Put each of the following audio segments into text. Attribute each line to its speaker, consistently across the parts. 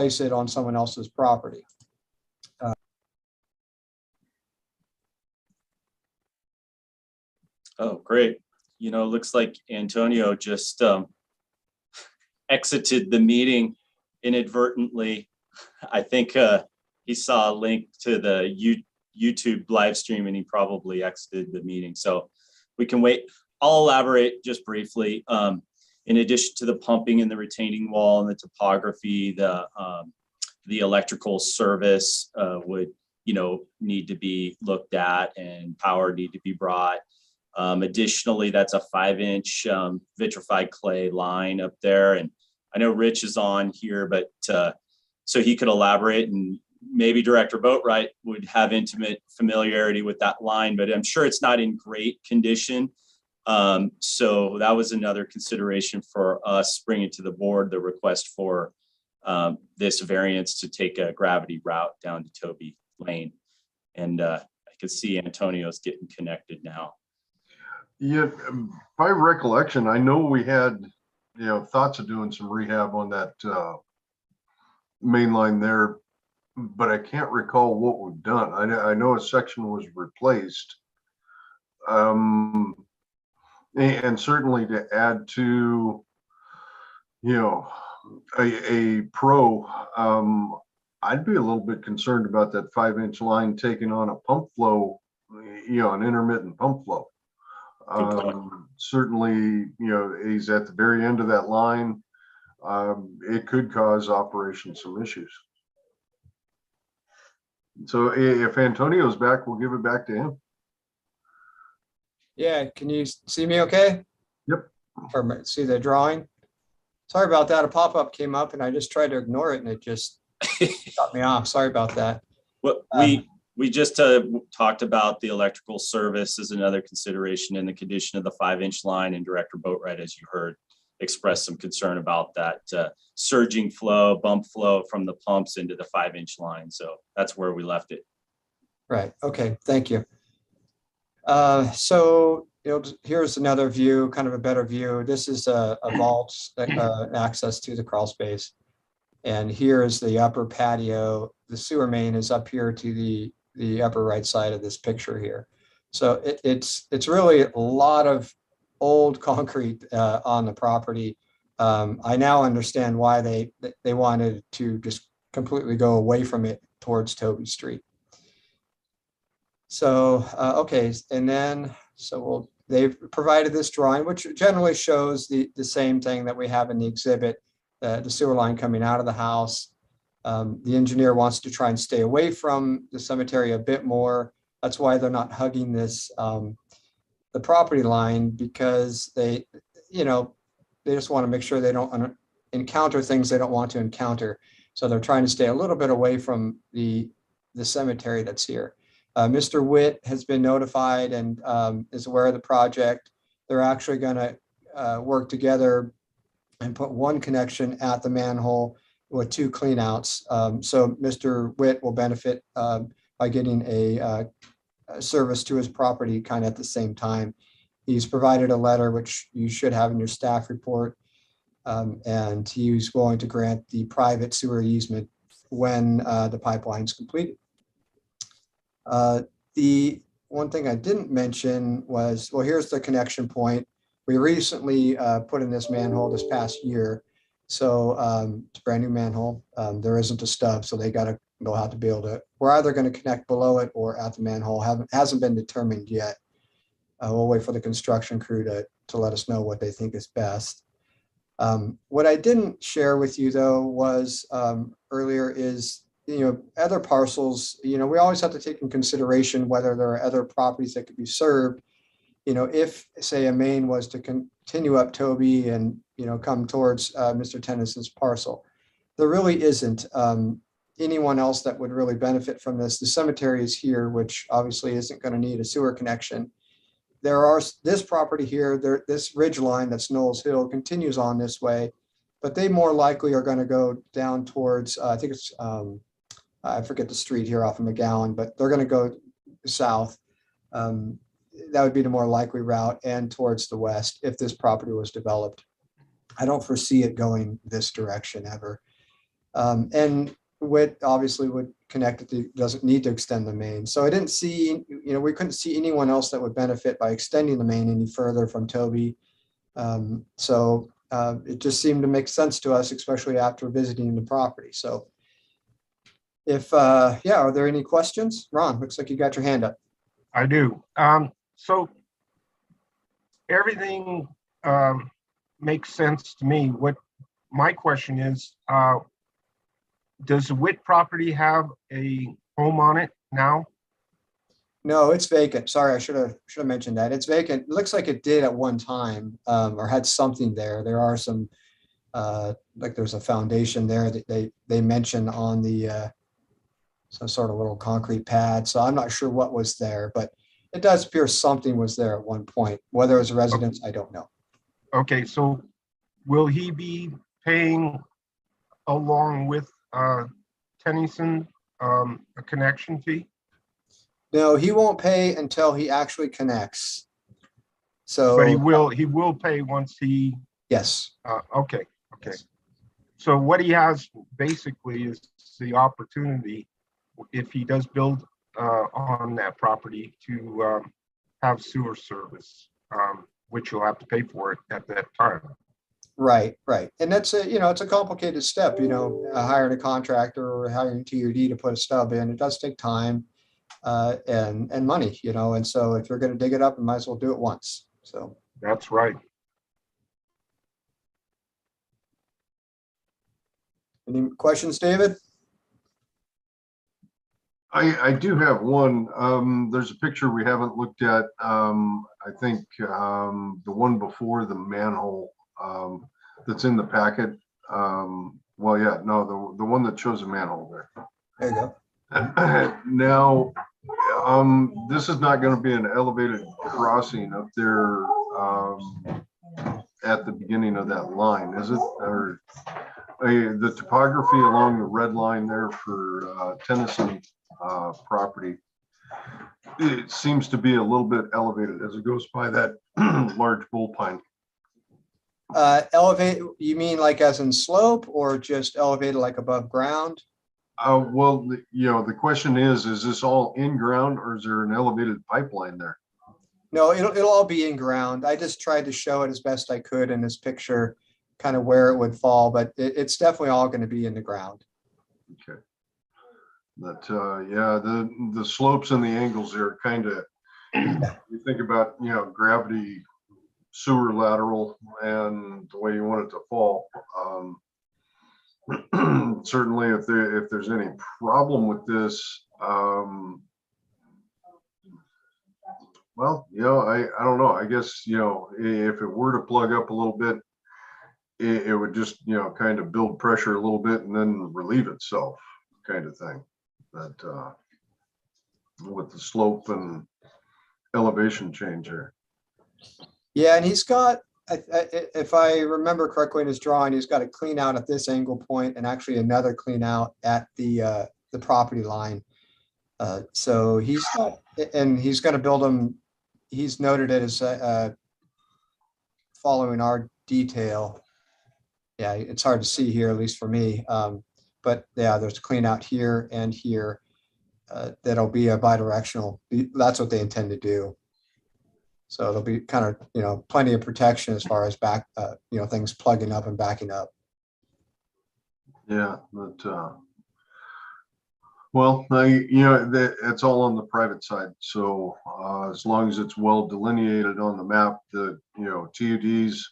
Speaker 1: place it on someone else's property.
Speaker 2: Oh, great. You know, looks like Antonio just exited the meeting inadvertently. I think he saw a link to the YouTube live stream and he probably exited the meeting. So we can wait. I'll elaborate just briefly. In addition to the pumping and the retaining wall and the topography, the electrical service would, you know, need to be looked at and power need to be brought. Additionally, that's a 5-inch vitrified clay line up there. And I know Rich is on here, but so he could elaborate, and maybe Director Boatwright would have intimate familiarity with that line, but I'm sure it's not in great condition. So that was another consideration for us bringing to the board the request for this variance to take a gravity route down to Toby Lane. And I can see Antonio's getting connected now.
Speaker 3: Yeah, by recollection, I know we had, you know, thoughts of doing some rehab on that main line there, but I can't recall what we've done. I know a section was replaced. And certainly to add to, you know, a pro, I'd be a little bit concerned about that 5-inch line taking on a pump flow, you know, an intermittent pump flow. Certainly, you know, he's at the very end of that line. It could cause operation some issues. So if Antonio's back, we'll give it back to him.
Speaker 1: Yeah, can you see me okay?
Speaker 3: Yep.
Speaker 1: Or see the drawing? Sorry about that. A pop-up came up and I just tried to ignore it and it just got me off. Sorry about that.
Speaker 2: Well, we just talked about the electrical service as another consideration in the condition of the 5-inch line, and Director Boatwright, as you heard, expressed some concern about that surging flow, bump flow from the pumps into the 5-inch line. So that's where we left it.
Speaker 1: Right. Okay. Thank you. So, you know, here's another view, kind of a better view. This is a vault access to the crawl space. And here is the upper patio. The sewer main is up here to the upper right side of this picture here. So it's really a lot of old concrete on the property. I now understand why they wanted to just completely go away from it towards Toby Street. So, okay, and then, they've provided this drawing, which generally shows the same thing that we have in the exhibit, the sewer line coming out of the house. The engineer wants to try and stay away from the cemetery a bit more. That's why they're not hugging this, the property line, because they, you know, they just want to make sure they don't encounter things they don't want to encounter. So they're trying to stay a little bit away from the cemetery that's here. Mr. Witt has been notified and is aware of the project. They're actually going to work together and put one connection at the manhole with 2 cleanouts. So Mr. Witt will benefit by getting a service to his property kind of at the same time. He's provided a letter, which you should have in your staff report, and he's going to grant the private sewer easement when the pipeline is completed. The one thing I didn't mention was, well, here's the connection point. We recently put in this manhole this past year. So it's a brand new manhole. There isn't a stub, so they got to go out to be able to, we're either going to connect below it or at the manhole. Hasn't been determined yet. We'll wait for the construction crew to let us know what they think is best. What I didn't share with you though was earlier is, you know, other parcels, you know, we always have to take in consideration whether there are other properties that could be served. You know, if say a main was to continue up Toby and, you know, come towards Mr. Tennyson's parcel, there really isn't anyone else that would really benefit from this. The cemetery is here, which obviously isn't going to need a sewer connection. There are this property here, this ridge line that's Knowles Hill continues on this way, but they more likely are going to go down towards, I think it's, I forget the street here off of McGowan, but they're going to go south. That would be the more likely route, and towards the west if this property was developed. I don't foresee it going this direction ever. And WIT obviously would connect it, doesn't need to extend the main. So I didn't see, we couldn't see anyone else that would benefit by extending the main any further from Toby. So it just seemed to make sense to us, especially after visiting the property. So if, are there any questions? Ron, looks like you got your hand up.
Speaker 4: I do. So everything makes sense to me. What my question is, does the WIT property have a home on it now?
Speaker 1: No, it's vacant. Sorry, I should have mentioned that. It's vacant. It looks like it did at one time, or had something there. There are some, like there's a foundation there that they mentioned on the some sort of little concrete pad. So I'm not sure what was there, but it does appear something was there at one point. Whether it was a residence, I don't know.
Speaker 4: Okay, so will he be paying along with Tennyson a connection fee?
Speaker 1: No, he won't pay until he actually connects. So,
Speaker 4: But he will pay once he,
Speaker 1: yes.
Speaker 4: okay.
Speaker 1: Yes.
Speaker 4: So what he has basically is the opportunity, if he does build on that property, to have sewer service, which you'll have to pay for it at that time.
Speaker 1: Right. And that's it's a complicated step, hiring a contractor or hiring TUD to put a stub in. It does take time and money, and so if you're going to dig it up, you might as well do it once. So
Speaker 4: That's right.
Speaker 1: any questions, David?
Speaker 3: I do have one. There's a picture we haven't looked at. I think the one before the manhole that's in the packet. Well, yeah, no, the one that shows a manhole there.
Speaker 1: There you go.
Speaker 3: Now, this is not going to be an elevated crossing up there at the beginning of that line, is it? Or the topography along the red line there for Tennyson property, it seems to be a little bit elevated as it goes by that large bull pine.
Speaker 1: Elevate, you mean like as in slope or just elevated like above ground?
Speaker 3: Well, the question is this all in ground or is there an elevated pipeline there?
Speaker 1: No, it'll all be in ground. I just tried to show it as best I could in this picture, kind of where it would fall, but it's definitely all going to be in the ground.
Speaker 3: Okay. But yeah, the slopes and the angles there kind of, you think about, gravity, sewer lateral, and the way you want it to fall. Certainly if there's any problem with this, well, I don't know. I guess, if it were to plug up a little bit, it would just, kind of build pressure a little bit and then relieve itself, kind of thing. That with the slope and elevation change there.
Speaker 1: Yeah, and he's got, if I remember correctly in his drawing, he's got a clean out at this angle point and actually another clean out at the property line. So he's got, and he's going to build them. He's noted it as following our detail. Yeah, it's hard to see here, at least for me. But yeah, there's a clean out here and here that'll be a bidirectional. That's what they intend to do. So there'll be kind of, plenty of protection as far as back, things plugging up and backing up.
Speaker 3: Yeah, but well, it's all on the private side. So as long as it's well delineated on the map, the TUD's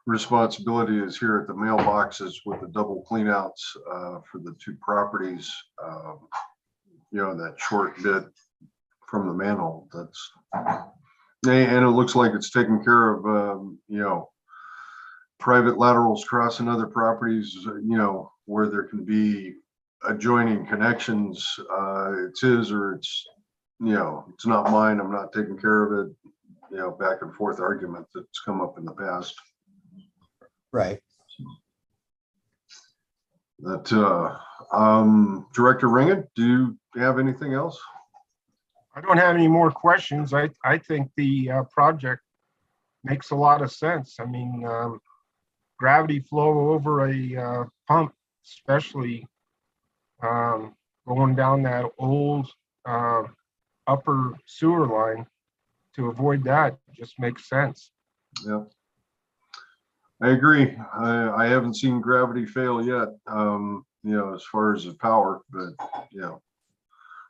Speaker 3: responsibility is here at the mailboxes with the double cleanouts for the two properties. That short bit from the manhole. That's and it looks like it's taken care of. Private laterals crossing other properties. Where there can be adjoining connections. It's his or it's it's not mine. I'm not taking care of it. Back and forth argument that's come up in the past.
Speaker 1: Right.
Speaker 3: That Director Ringen, do you have anything else?
Speaker 4: I don't have any more questions. I think the project makes a lot of sense. I mean, gravity flow over a pump especially going down that old upper sewer line. To avoid that just makes sense.
Speaker 3: Yeah. I agree. I haven't seen gravity fail yet, as far as the power, but the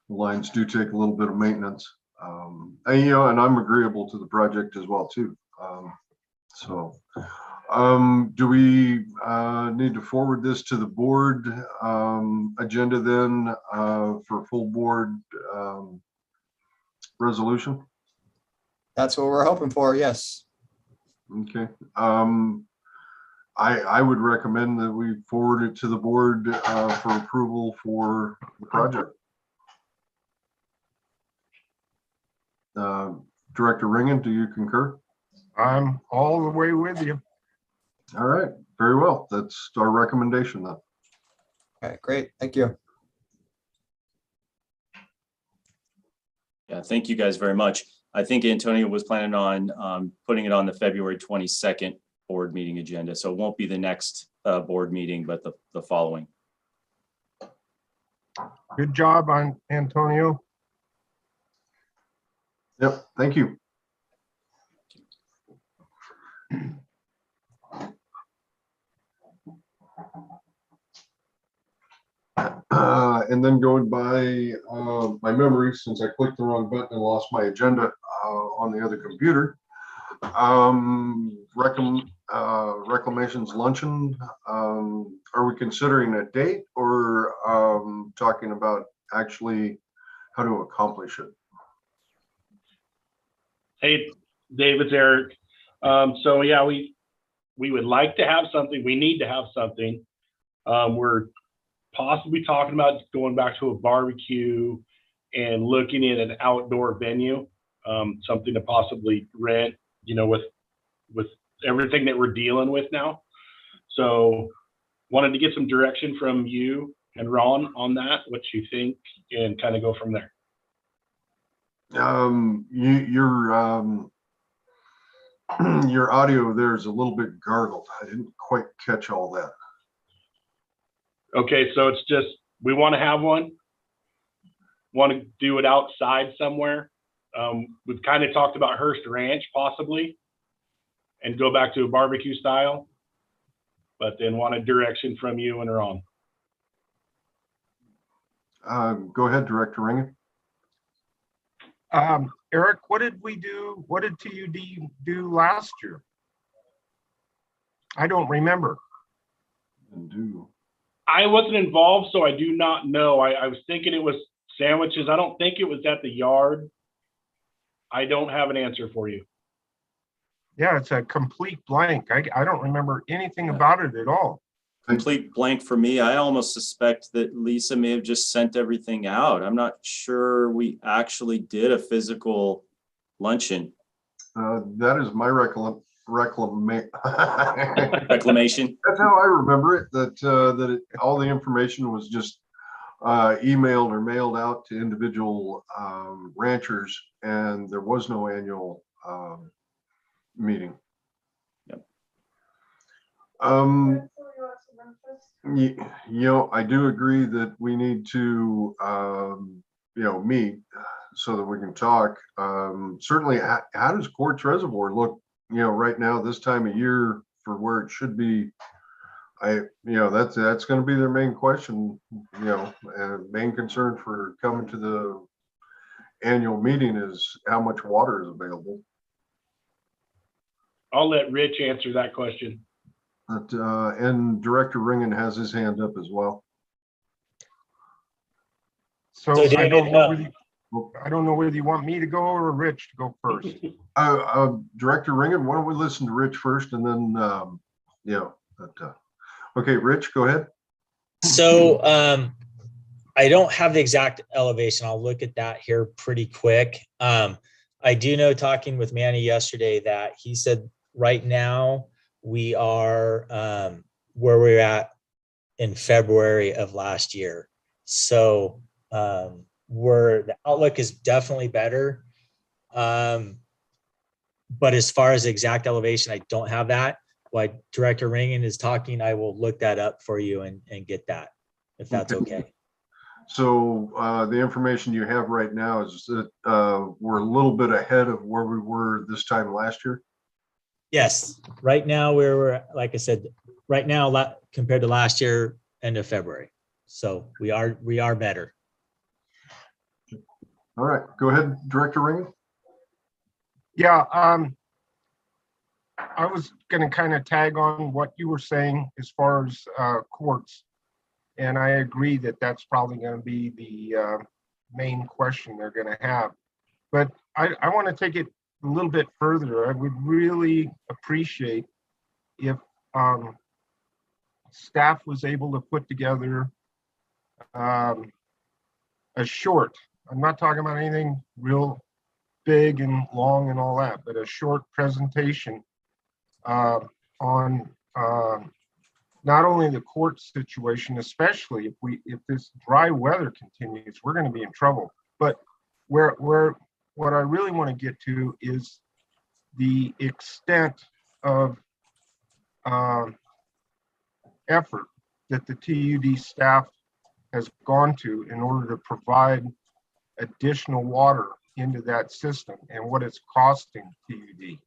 Speaker 3: lines do take a little bit of maintenance. And I'm agreeable to the project as well too. Do we need to forward this to the board agenda then for full board resolution?
Speaker 1: That's what we're hoping for, yes.
Speaker 3: Okay. I would recommend that we forward it to the board for approval for the project. Director Ringen, do you concur?
Speaker 4: I'm all the way with you.
Speaker 3: All right, very well. That's our recommendation then.
Speaker 1: Okay, great. Thank you.
Speaker 2: Yeah, thank you guys very much. I think Antonio was planning on putting it on the February 22nd board meeting agenda. So it won't be the next board meeting, but the following.
Speaker 4: Good job on Antonio.
Speaker 3: Yep, thank you. And then going by my memory, since I clicked the wrong button and lost my agenda on the other computer, Reclamation's luncheon, are we considering a date or talking about actually how to accomplish it?
Speaker 5: Hey, Dave, it's Eric. So yeah, we would like to have something. We need to have something. We're possibly talking about going back to a barbecue and looking at an outdoor venue, something to possibly rent, with everything that we're dealing with now. So wanted to get some direction from you and Ron on that, what you think, and kind of go from there.
Speaker 3: Your audio there is a little bit gargled. I didn't quite catch all that.
Speaker 5: Okay, so it's just, we want to have one, want to do it outside somewhere. We've kind of talked about Hearst Ranch possibly and go back to a barbecue style, but then want a direction from you and Ron.
Speaker 3: Go ahead, Director Ringen.
Speaker 4: Eric, what did we do? What did TUD do last year? I don't remember.
Speaker 5: I wasn't involved, so I do not know. I was thinking it was sandwiches. I don't think it was at the yard. I don't have an answer for you.
Speaker 4: Yeah, it's a complete blank. I don't remember anything about it at all.
Speaker 2: Complete blank for me. I almost suspect that Lisa may have just sent everything out. I'm not sure we actually did a physical luncheon.
Speaker 3: That is my reclamation.
Speaker 2: Reclamation.
Speaker 3: That's how I remember it. That all the information was just emailed or mailed out to individual ranchers, and there was no annual meeting.
Speaker 2: Yep.
Speaker 3: I do agree that we need to meet so that we can talk. Certainly, how does Quartz Reservoir look right now this time of year for where it should be? That's going to be their main question, and main concern for coming to the annual meeting is how much water is available.
Speaker 5: I'll let Rich answer that question.
Speaker 3: But, and Director Ringen has his hand up as well.
Speaker 4: So I don't know whether you want me to go or Rich to go first.
Speaker 3: Director Ringen, why don't we listen to Rich first, and then okay, Rich, go ahead.
Speaker 6: So I don't have the exact elevation. I'll look at that here pretty quick. I do know, talking with Manny yesterday, that he said right now we are where we're at in February of last year. So the outlook is definitely better. But as far as exact elevation, I don't have that. while Director Ringen is talking, I will look that up for you and get that, if that's okay.
Speaker 3: So the information you have right now is that we're a little bit ahead of where we were this time last year.
Speaker 6: Yes, right now we're, like I said, right now compared to last year, end of February. So we are better.
Speaker 3: All right, go ahead, Director Ringen.
Speaker 4: Yeah, I was going to kind of tag on what you were saying as far as courts. And I agree that that's probably going to be the main question they're going to have. But I want to take it a little bit further. I would really appreciate if staff was able to put together a short, I'm not talking about anything real big and long and all that, but a short presentation on not only the court situation, especially if this dry weather continues, we're going to be in trouble. But what I really want to get to is the extent of effort that the TUD staff has gone to in order to provide additional water into that system and what it's costing TUD.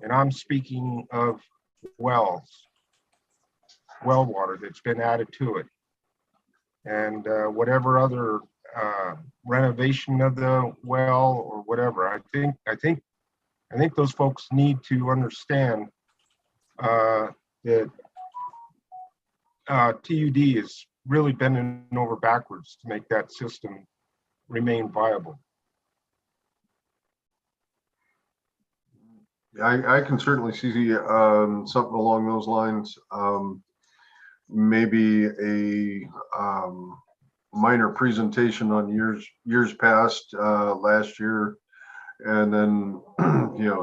Speaker 4: And I'm speaking of well water that's been added to it, and whatever other renovation of the well or whatever. I think those folks need to understand that TUD is really bending over backwards to make that system remain viable.
Speaker 3: I can certainly see something along those lines. Maybe a minor presentation on years past, last year, and then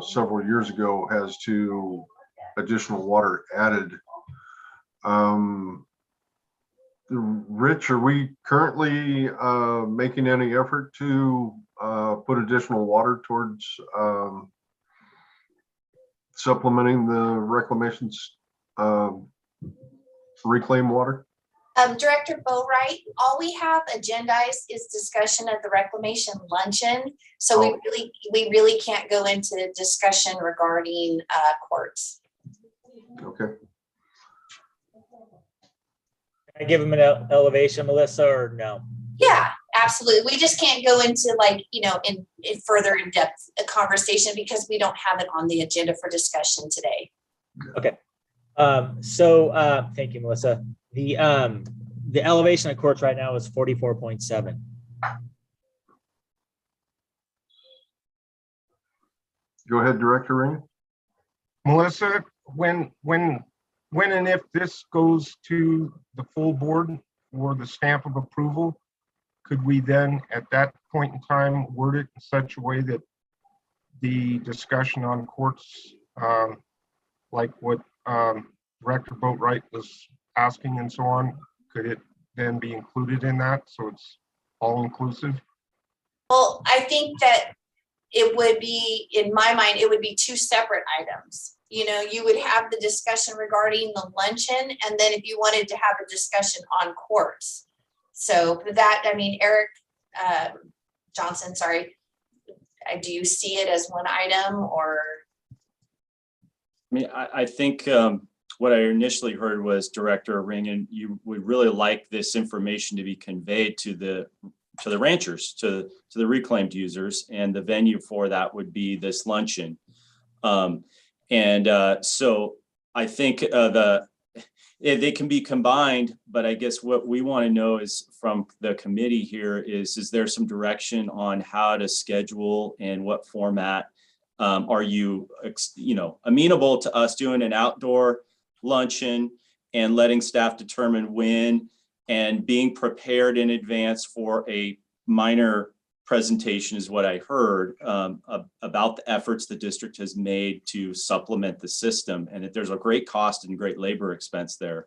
Speaker 3: several years ago as to additional water added. Rich, are we currently making any effort to put additional water towards supplementing the Reclamation's reclaim water?
Speaker 7: Director Boatwright, all we have agendized is discussion of the Reclamation Luncheon. So we really can't go into discussion regarding courts.
Speaker 3: Okay.
Speaker 6: Can I give him an elevation, Melissa, or no?
Speaker 7: Yeah, absolutely. We just can't go into in further in depth a conversation because we don't have it on the agenda for discussion today.
Speaker 6: Okay. Thank you, Melissa. The elevation of courts right now is 44.7.
Speaker 3: Go ahead, Director Ring.
Speaker 4: Melissa, when and if this goes to the full board or the stamp of approval, could we then at that point in time word it in such a way that the discussion on courts, like what Director Boatwright was asking and so on, could it then be included in that so it's all inclusive?
Speaker 7: Well, I think that it would be, in my mind, it would be two separate items. You would have the discussion regarding the luncheon, and then if you wanted to have a discussion on courts. So for that, Eric Johnson, sorry, do you see it as one item or?
Speaker 2: I think what I initially heard was Director Ringen, you would really like this information to be conveyed to the ranchers, to the reclaimed users, and the venue for that would be this luncheon. So I think they can be combined, but I guess what we want to know is from the committee here is there some direction on how to schedule and what format? Are you amenable to us doing an outdoor luncheon and letting staff determine when, and being prepared in advance for a minor presentation is what I heard about the efforts the district has made to supplement the system, and that there's a great cost and great labor expense there.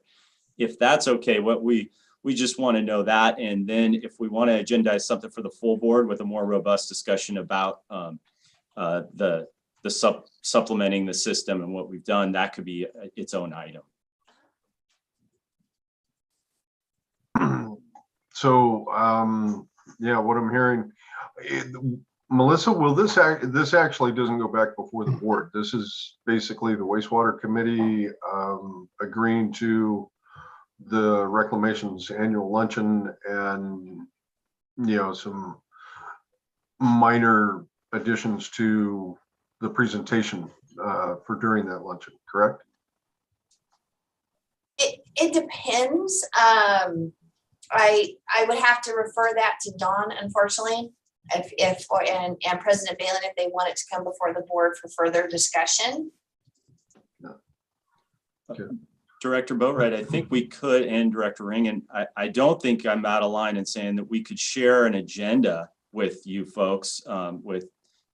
Speaker 2: If that's okay, we just want to know that, and then if we want to agendize something for the full board with a more robust discussion about the the supplementing the system and what we've done, that could be its own item.
Speaker 3: So, yeah, what I'm hearing, Melissa, will this actually doesn't go back before the board. This is basically the wastewater committee agreeing to the Reclamation's annual luncheon and, some minor additions to the presentation for during that luncheon, correct?
Speaker 7: It depends. I would have to refer that to Dawn, unfortunately, and President Balin, if they want it to come before the board for further discussion.
Speaker 3: Okay.
Speaker 2: Director Boatwright, I think we could, and Director Ring, and I don't think I'm out of line in saying that we could share an agenda with you folks, with,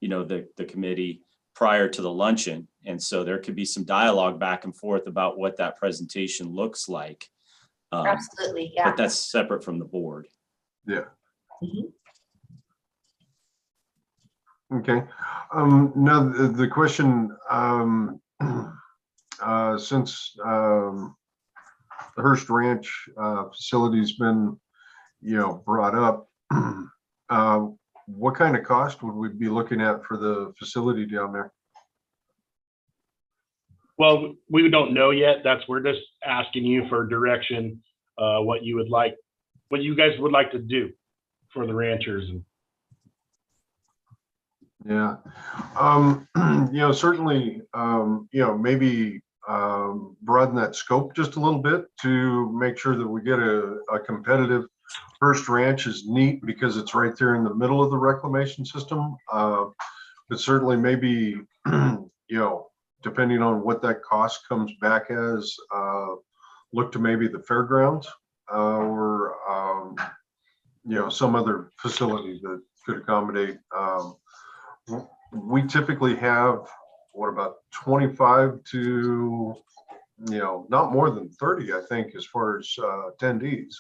Speaker 2: the committee prior to the luncheon. And so there could be some dialogue back and forth about what that presentation looks like.
Speaker 7: Absolutely, yeah.
Speaker 2: But that's separate from the board.
Speaker 3: Yeah.
Speaker 7: Mhm.
Speaker 3: Okay. Now the question, since the Hearst Ranch facility's been, brought up, what kind of cost would we be looking at for the facility down there?
Speaker 5: Well, we don't know yet. We're just asking you for direction, what you guys would like to do for the ranchers.
Speaker 3: Yeah, certainly, maybe broaden that scope just a little bit to make sure that we get a competitive. Hearst Ranch is neat because it's right there in the middle of the reclamation system, but certainly maybe, depending on what that cost comes back as, look to maybe the fairgrounds or, some other facility that could accommodate. We typically have, what, about 25 to, not more than 30, I think, as far as attendees.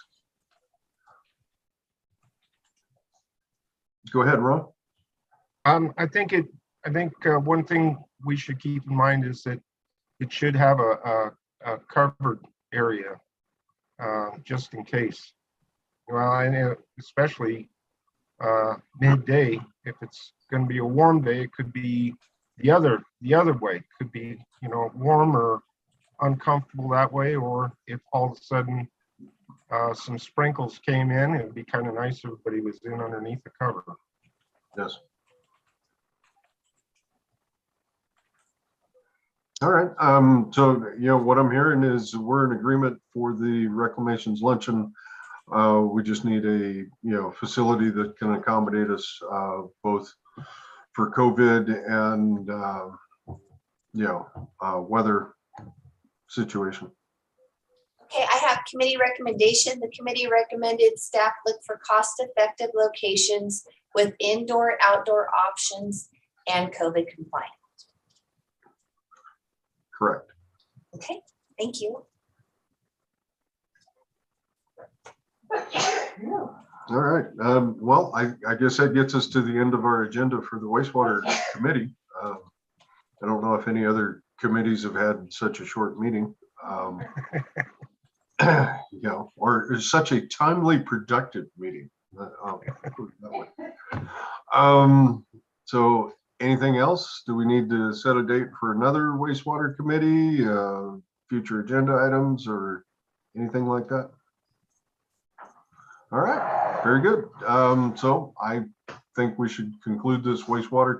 Speaker 3: Go ahead, Ron.
Speaker 4: I think one thing we should keep in mind is that it should have a covered area, just in case. Well, I know, especially midday, if it's going to be a warm day, it could be the other way. It could be, warm or uncomfortable that way, or if all of a sudden some sprinkles came in, it'd be kind of nice if everybody was in underneath the cover.
Speaker 3: Yes. All right. So, what I'm hearing is we're in agreement for the Reclamation's luncheon. We just need a, facility that can accommodate us both for COVID and, weather situation.
Speaker 7: Okay, I have committee recommendation. The committee recommended staff look for cost-effective locations with indoor, outdoor options and COVID compliant.
Speaker 3: Correct.
Speaker 7: Okay, thank you.
Speaker 3: All right. Well, I guess that gets us to the end of our agenda for the wastewater committee. I don't know if any other committees have had such a short meeting. Or such a timely, productive meeting. So anything else? Do we need to set a date for another wastewater committee, future agenda items or anything like that? All right, very good. So I think we should conclude this wastewater